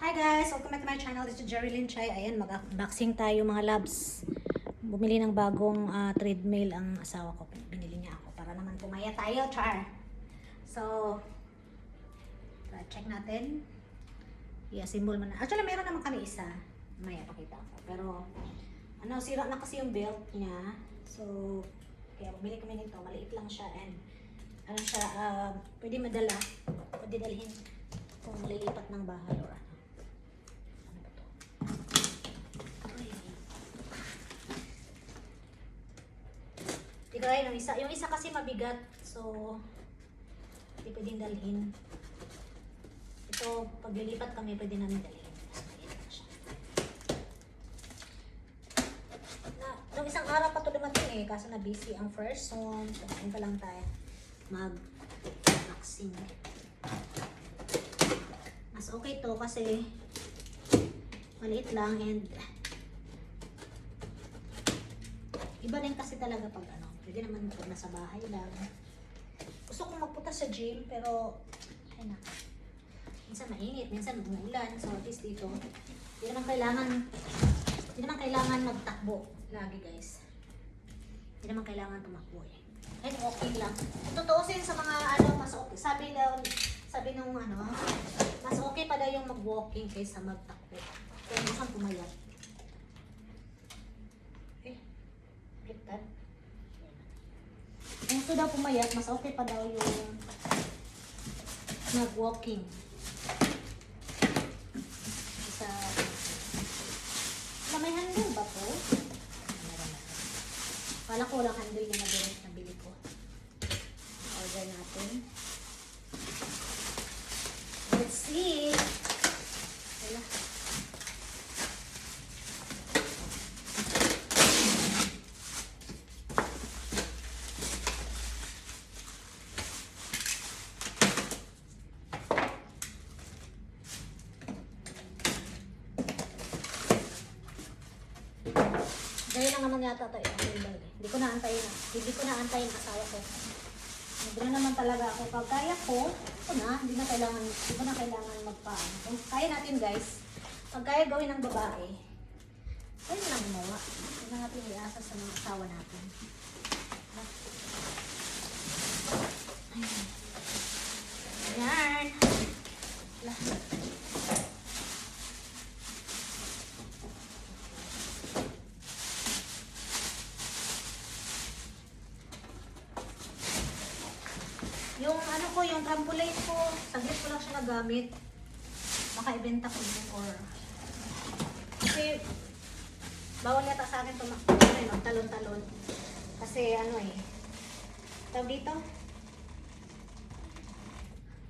Hi guys! Welcome back to my channel. This is Jerilyn Chai. Ayan, mag-unboxing tayo mga loves. Bumili ng bagong treadmill ang asawa ko. Binili niya ako para naman pumaya tayo, char. So, check natin. I-assemble mo na. Actually, meron naman kami isa. Maya, pakita ko. Pero, sira na kasi yung belt niya. So, kaya bumili kami nito. Maliit lang siya and pwede madala. Pwede dalhin kung lilipat ng bahay or ano. Ano ba to? Tigay ng isa. Yung isa kasi mabigat. So, hindi pwedeng dalhin. Ito, pag lilipat kami, pwede namin dalhin. Nung isang araw pa ito dumating kaso na busy ang first one. So, ngayon pa lang tayo mag-unboxing. Mas okay to kasi maliit lang and iba din kasi talaga pag pwede naman pag nasa bahay lang. Gusto kong magpunta sa gym pero ay na. Minsan mainit, minsan umuulan. So at least dito, hindi naman kailangan magtakbo lagi guys. Hindi naman kailangan tumakbo And okay lang. Tutuusin sa mga mas okay. Sabi nung mas okay pa daw yung mag-walking kaysa magtakbo. Kaya minsan pumayat. Baliktad. Kung gusto daw pumayat, mas okay pa daw yung mag-walking. May handle ba to? Kala ko walang handle yung nabili ko. Order natin. Let's see. Wala. Gaya lang naman yata tayo. Hindi ko naantayin ang asawa ko. Nagano naman talaga ako. Pag kaya ko, hindi ko na kailangan magpaan. Kung kaya natin guys, pag kaya gawin ng babae, kaya na lang gumawa. Huwag na natin iasa sa mga asawa natin. Ayan. Yung trampoline ko, saglit ko lang siya nagamit. Baka ibenta ko din or kasi bawal yata sa akin magtalon-talon. Kasi tawag dito.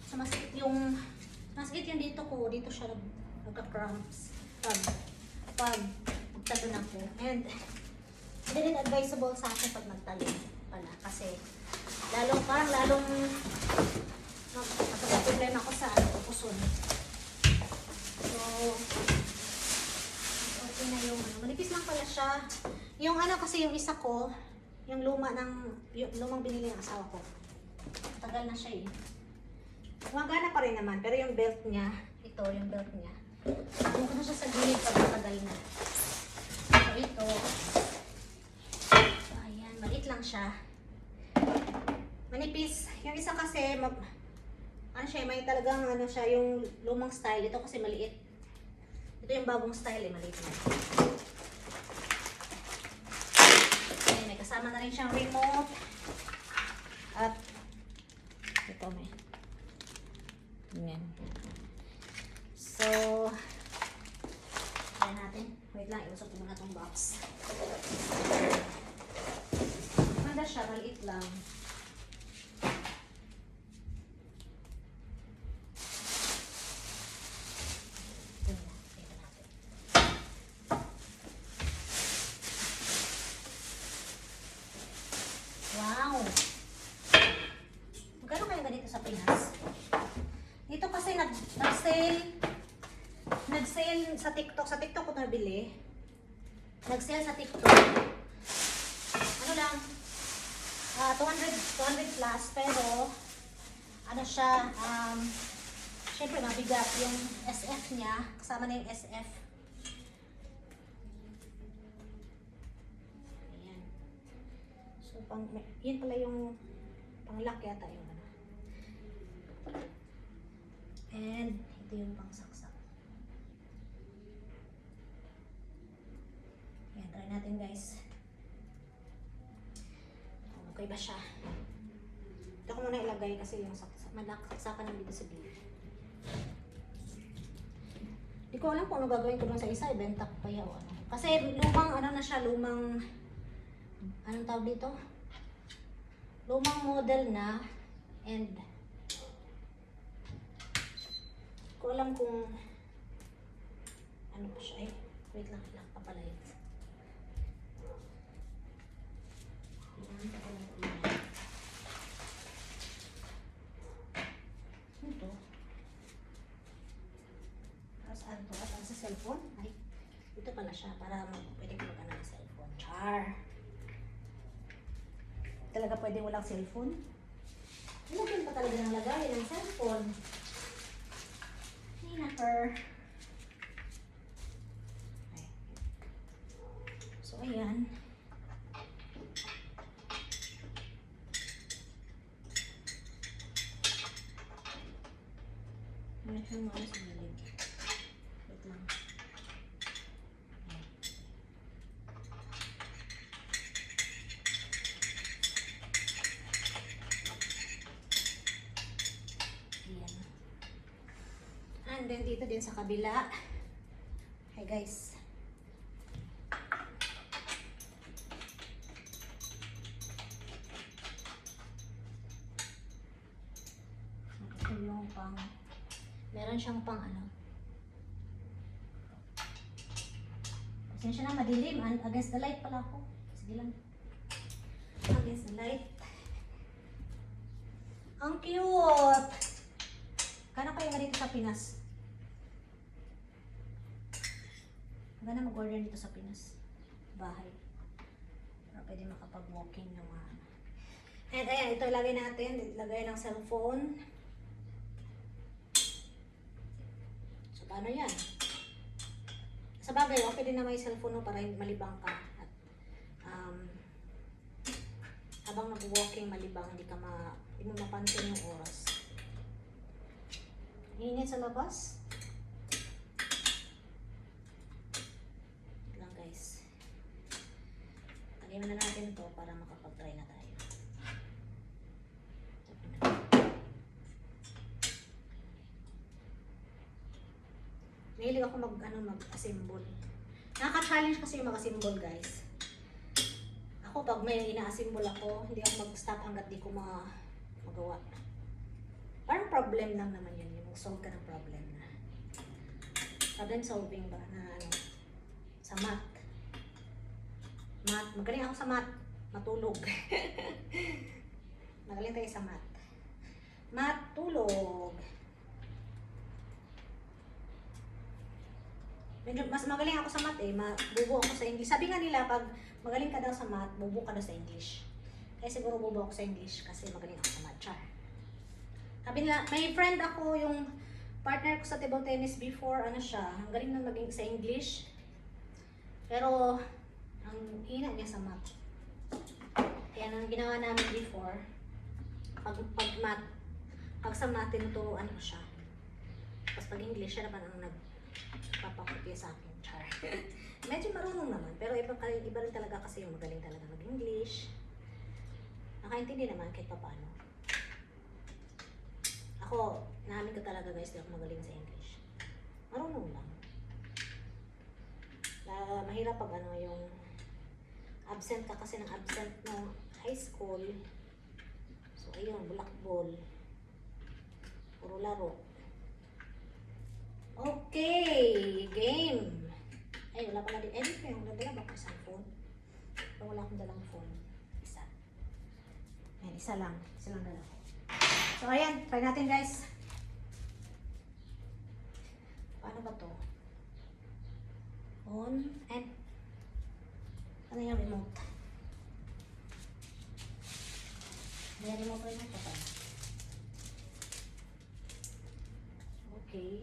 So masakit yung dito ko, dito siya nagka-cramps. Pag magtalon ako. And hindi din advisable sa akin pag nagtalon pala kasi lalong problema ko sa puson. So, okay na yung manipis lang pala siya. Yung kasi yung isa ko, yung lumang binili ng asawa ko. Tagal na siya Gumagana pa rin naman, pero yung belt niya, ito yung belt niya. Kung ko na siya sa gilid pag matagal na. So, ito. So, ayan, maliit lang siya. Manipis. Yung isa kasi, may talagang siya, yung lumang style. Ito kasi maliit. Ito yung bagong style maliit na. Okay, may kasama na rin siyang remote. At, ito may. Ganyan. So, kaya natin. Wait lang, iusap ko muna itong box. Maganda siya, maliit lang. Wow! Magkano kaya ganito sa Pinas? Dito kasi nag-sale sa TikTok. Sa TikTok ko nabili. Nag-sale sa TikTok. Ano lang? 200 plus. Pero, siya, Siyempre, mabigat yung SF niya. Kasama na yung SF. Ayan. So, yun pala yung pang-lock yata yung ano. And, ito yung pang-saksak. Ayan, try natin guys. Okay ba siya? Ito ko muna ilagay kasi yung saksakan ng dito sa gilid. Hindi ko alam kung ano gagawin ko dun sa isa, ibenta ko kaya o ano. Kasi lumang ano na siya, lumang, anong tawag dito? Lumang model na, and ko alam kung ano pa siya. Eh, wait lang pa pala yun. Ito. Tapos ano to? At sa cellphone? Ay, ito pala siya para pwede ko mag-ano ng cellphone. Char! Talaga pwede walang cellphone? Ilagyan pa talaga ng lagay ng cellphone. Hinaper. So, ayan. Medyo mga sa gilid. Wait lang. Ayan. And then dito din sa kabila. Hey guys. Ito yung pang, meron siyang pang ano. Pasensya na, madilim. Against the light pala ako. Sige lang. Against the light. Ang cute! Kano kayo nga dito sa Pinas? Maganda mag-order dito sa Pinas. Bahay. Para pwede makapag-walking ng mga ano. And ayan, ito ilagay natin. Ilagay ng cellphone. So, paano yan? Sa bagay, okay din na may cellphone mo para hindi malibang ka. At, habang nag-walking, malibang, hindi mo mapansin yung oras. Init sa labas. Ito lang guys. Lagyan na natin to para makapag-try na tayo. Nahilig ako mag-assemble. Nakaka-challenge kasi yung mag-assemble guys. Ako pag may ina-assemble ako, hindi ako mag-stop hanggat di ko magawa. Parang problem lang naman yun, yung solve ka ng problem na. Problem solving ba na ano, sa math. Magaling ako sa math, matulog. Magaling tayo sa math. Math, tulog. Medyo mas magaling ako sa math eh, bubo ako sa English. Sabi nga nila, pag magaling ka daw sa math, bubo ka daw sa English. Kaya siguro bubo ako sa English kasi magaling ako sa math. Char. Sabi nila, may friend ako, yung partner ko sa table tennis before, ano siya, ang galing na maging sa English. Pero, ang hina niya sa math. Kaya nang ginawa namin before, pag math, pag sa math, tinuturuan ko siya. Tapos pag English, siya naman ang nagpapakopya sa akin. Char. Medyo marunong naman, pero iba rin talaga kasi yung magaling talaga mag-English. Nakaintindi naman kahit pa paano. Ako, namin ko talaga guys, di ako magaling sa English. Marunong lang. Mahirap pag ano yung absent ka kasi ng absent ng high school. So ayun, bulakbol. Puro laro. Okay, game. Ay, wala pala din. Edit ko yung nadala ba ko sa phone? Pero wala akong dalang phone. Isa. Ayan, isa lang. Isa lang dala ko. So, ayan. Try natin, guys. Paano ba to? On and ano yung remote? May remote rin ito pa.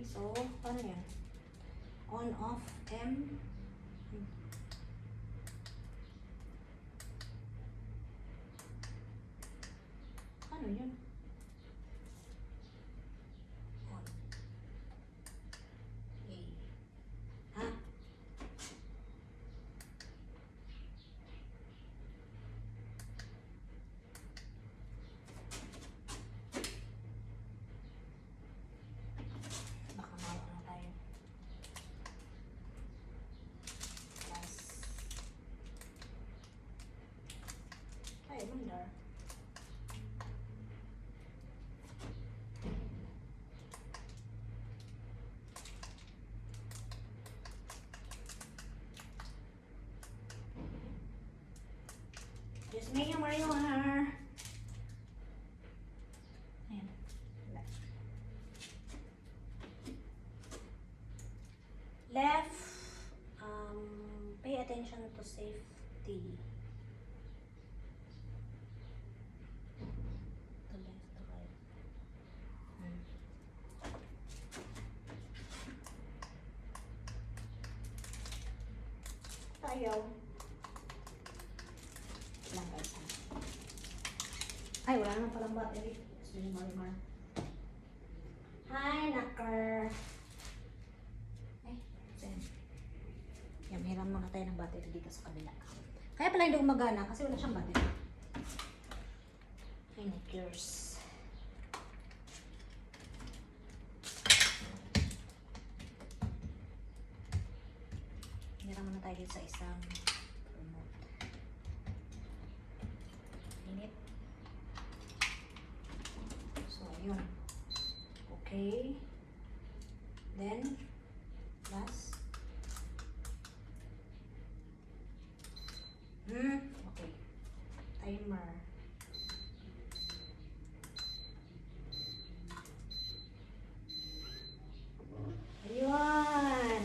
So, paano yan? On, off, M. Ano yun? On. A. Ha? Baka mawa na tayo. Plus. Ay, wonder. Just me and where you are. Ayan. Left. Pay attention to safety. The left, the right. Tayo. Lang guys ha. Ay, wala naman palang battery. Sige, Marimar. Hi, Nakar. Ay, sen. Yan, hiram muna tayo ng battery dito sa kabila. Kaya pala hindi gumagana kasi wala siyang battery. Ay, Nakers. Hiram muna tayo dito sa isang remote. Init. So, yun. Okay. Then, plus. Okay. Timer. Ayun.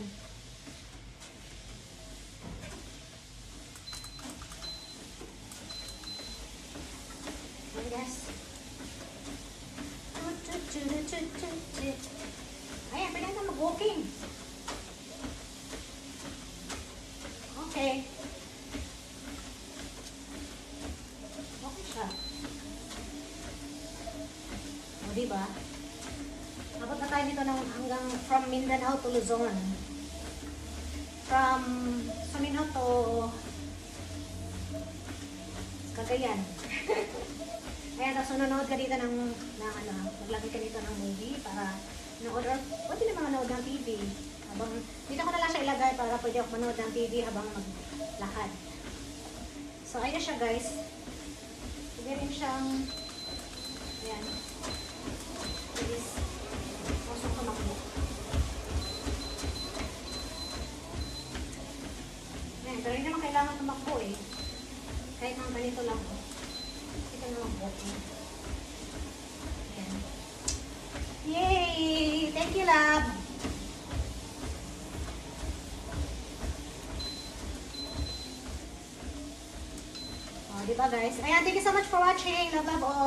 Ayan guys. Ayan, pwede na mag-walking. Okay. Okay siya. O, diba? Abot na tayo dito hanggang from Mindanao to Luzon. From Mindanao to Cagayan. Ayan, tapos nanonood ka dito maglagay ka dito ng movie para nood or pwede na manood ng TV. Dito ko na lang siya ilagay para pwede ako manood ng TV habang maglakad. So, ayun siya guys. Pwede rin siyang, ayan. Pwede also tumakbo. Ayan, pero hindi naman kailangan tumakbo eh. Kahit ang ganito lang po. Ito na lang po. Ayan. Yay! Thank you, love! O, diba guys? Ayan, thank you so much for watching. Love, love all.